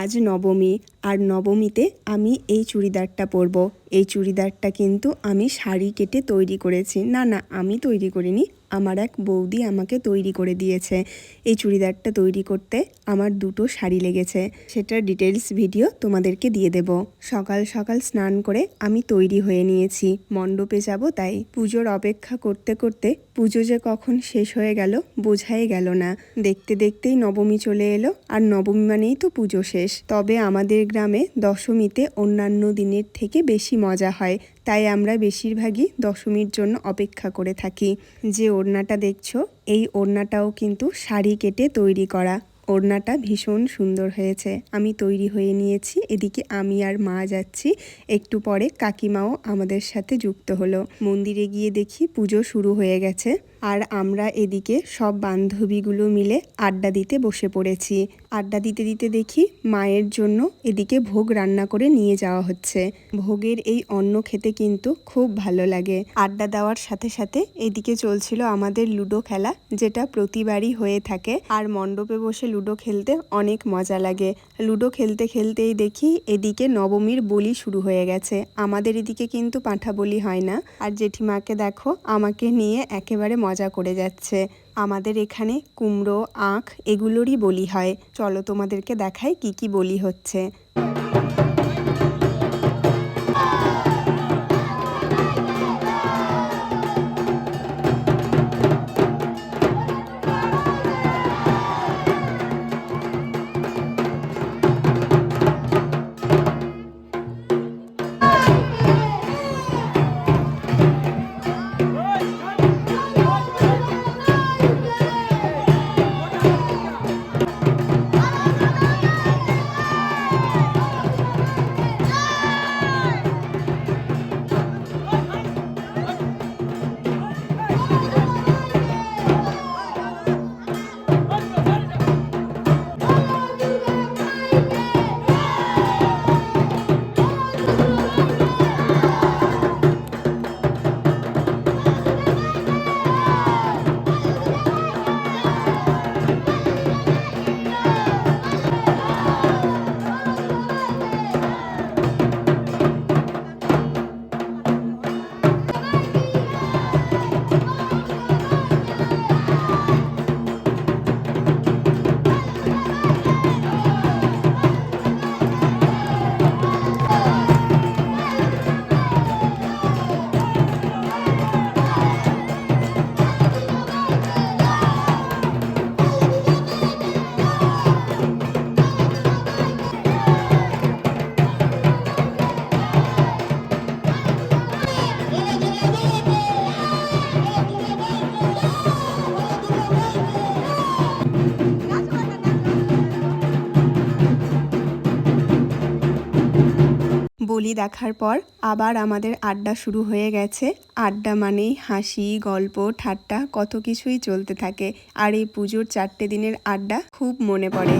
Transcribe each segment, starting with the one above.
আজ নবমী, আর নবমীতে আমি এই চুড়িদারটা পরব। এই চুড়িদারটা কিন্তু আমি শাড়ি কেটে তৈরি করেছি। না না, আমি তৈরি করিনি, আমার এক বৌদি আমাকে তৈরি করে দিয়েছে। এই চুড়িদারটা তৈরি করতে আমার 2টো শাড়ি লেগেছে, সেটার ডিটেলস ভিডিও তোমাদেরকে দিয়ে দেব। সকাল সকাল স্নান করে আমি তৈরি হয়ে নিয়েছি, মণ্ডপে যাব তাই। পুজোর অপেক্ষা করতে করতে পুজো যে কখন শেষ হয়ে গেল বোঝাই গেল না। দেখতে দেখতেই নবমী চলে এলো, আর নবমী মানেই তো পুজো শেষ। তবে আমাদের গ্রামে দশমীতে অন্যান্য দিনের থেকে বেশি মজা হয়, তাই আমরা বেশিরভাগই দশমীর জন্য অপেক্ষা করে থাকি। যে ওড়নাটা দেখছো, এই ওড়নাটাও কিন্তু শাড়ি কেটে তৈরি করা। ওড়নাটা ভীষণ সুন্দর হয়েছে। আমি তৈরি হয়ে নিয়েছি, এদিকে আমি আর মা যাচ্ছি। একটু পরে কাকিমাও আমাদের সাথে যুক্ত হলো। মন্দিরে গিয়ে দেখি পুজো শুরু হয়ে গেছে, আর আমরা এদিকে সব বান্ধবীগুলো মিলে আড্ডা দিতে বসে পড়েছি। আড্ডা দিতে দিতে দেখি মায়ের জন্য এদিকে ভোগ রান্না করে নিয়ে যাওয়া হচ্ছে। ভোগের এই অন্ন খেতে কিন্তু খুব ভালো লাগে। আড্ডা দেওয়ার সাথে সাথে এদিকে চলছিল আমাদের লুডো খেলা, যেটা প্রতিবারই হয়ে থাকে। আর মণ্ডপে বসে লুডো খেলতে অনেক মজা লাগে। লুডো খেলতে খেলতেই দেখি এদিকে নবমীর বলি শুরু হয়ে গেছে। আমাদের এদিকে কিন্তু পাঁঠা বলি হয় না। আর জেঠিমাকে দেখো আমাকে নিয়ে একেবারে মজা করে যাচ্ছে। আমাদের এখানে কুমড়ো, আখ এগুলোরই বলি হয়। চলো তোমাদেরকে দেখাই কি কি বলি হচ্ছে। বলি দেখার পর আবার আমাদের আড্ডা শুরু হয়ে গেছে। আড্ডা মানেই হাসি, গল্প, ঠাট্টা কত কিছুই চলতে থাকে। আর এই পুজোর 4টে দিনের আড্ডা খুব মনে পড়ে।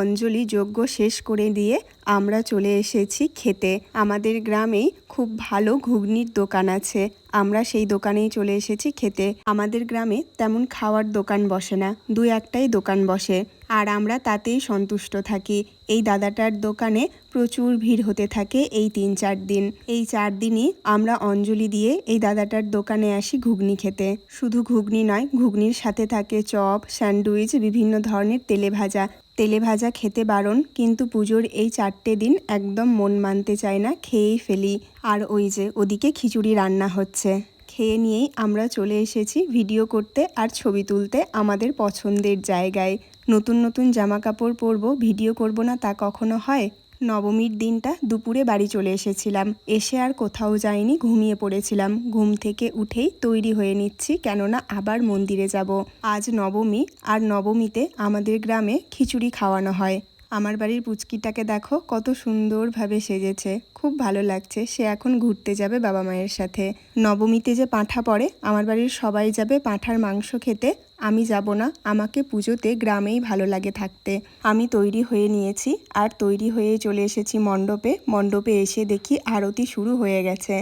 অঞ্জলি যজ্ঞ শেষ করে দিয়ে আমরা চলে এসেছি খেতে। আমাদের গ্রামেই খুব ভালো ঘুগনির দোকান আছে, আমরা সেই দোকানেই চলে এসেছি খেতে। আমাদের গ্রামে তেমন খাওয়ার দোকান বসে না, দু একটাই দোকান বসে, আর আমরা তাতেই সন্তুষ্ট থাকি। এই দাদাটার দোকানে প্রচুর ভিড় হতে থাকে এই 3-4 দিন। এই 4 দিনই আমরা অঞ্জলি দিয়ে এই দাদাটার দোকানে আসি ঘুগনি খেতে। শুধু ঘুগনি নয়, ঘুগনির সাথে থাকে চপ, স্যান্ডউইচ, বিভিন্ন ধরনের তেলে ভাজা। তেলে ভাজা খেতে বারণ, কিন্তু পুজোর এই 4টে দিন একদম মন মানতে চায় না, খেয়েই ফেলি। আর ওই যে ওদিকে খিচুড়ি রান্না হচ্ছে, খেয়ে নিয়েই আমরা চলে এসেছি ভিডিও করতে আর ছবি তুলতে আমাদের পছন্দের জায়গায়। নতুন নতুন জামা কাপড় পরবো, ভিডিও করব না তা কখনো হয়? নবমীর দিনটা দুপুরে বাড়ি চলে এসেছিলাম, এসে আর কোথাও যাইনি, ঘুমিয়ে পড়েছিলাম। ঘুম থেকে উঠেই তৈরি হয়ে নিচ্ছি, কেননা আবার মন্দিরে যাব। আজ নবমী, আর নবমীতে আমাদের গ্রামে খিচুড়ি খাওয়ানো হয়। আমার বাড়ির পুচকিটাকে দেখো কত সুন্দরভাবে সেজেছে, খুব ভালো লাগছে। সে এখন ঘুরতে যাবে বাবা মায়ের সাথে। নবমীতে যে পাঁঠা পড়ে, আমার বাড়ির সবাই যাবে পাঁঠার মাংস খেতে, আমি যাব না। আমাকে পুজোতে গ্রামেই ভালো লাগে থাকতে। আমি তৈরি হয়ে নিয়েছি আর তৈরি হয়ে চলে এসেছি মণ্ডপে। মণ্ডপে এসে দেখি আরতি শুরু হয়ে গেছে।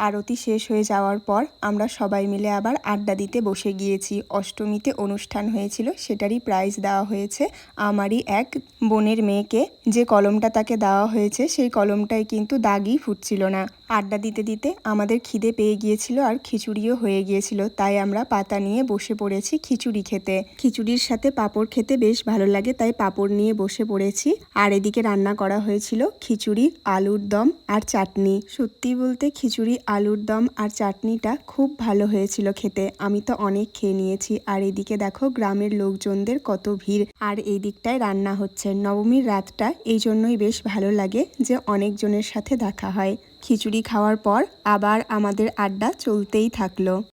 আরতি শেষ হয়ে যাওয়ার পর আমরা সবাই মিলে আবার আড্ডা দিতে বসে গিয়েছি। অষ্টমীতে অনুষ্ঠান হয়েছিল, সেটারই প্রাইজ দেওয়া হয়েছে আমারই এক বোনের মেয়েকে। যে কলমটা তাকে দেওয়া হয়েছে সেই কলমটায় কিন্তু দাগই ফুটছিল না। আড্ডা দিতে দিতে আমাদের খিদে পেয়ে গিয়েছিল আর খিচুড়িও হয়ে গিয়েছিল, তাই আমরা পাতা নিয়ে বসে পড়েছি খিচুড়ি খেতে। খিচুড়ির সাথে পাঁপড় খেতে বেশ ভালো লাগে, তাই পাঁপড় নিয়ে বসে পড়েছি। আর এদিকে রান্না করা হয়েছিল খিচুড়ি, আলুর দম আর চাটনি। সত্যি বলতে খিচুড়ি, আলুর দম আর চাটনিটা খুব ভালো হয়েছিল খেতে। আমি তো অনেক খেয়ে নিয়েছি। আর এদিকে দেখো গ্রামের লোকজনদের কত ভিড়, আর এই দিকটায় রান্না হচ্ছে। নবমীর রাতটা এই জন্যই বেশ ভালো লাগে যে অনেকজনের সাথে দেখা হয়। খিচুড়ি খাওয়ার পর আবার আমাদের আড্ডা চলতেই থাকলো।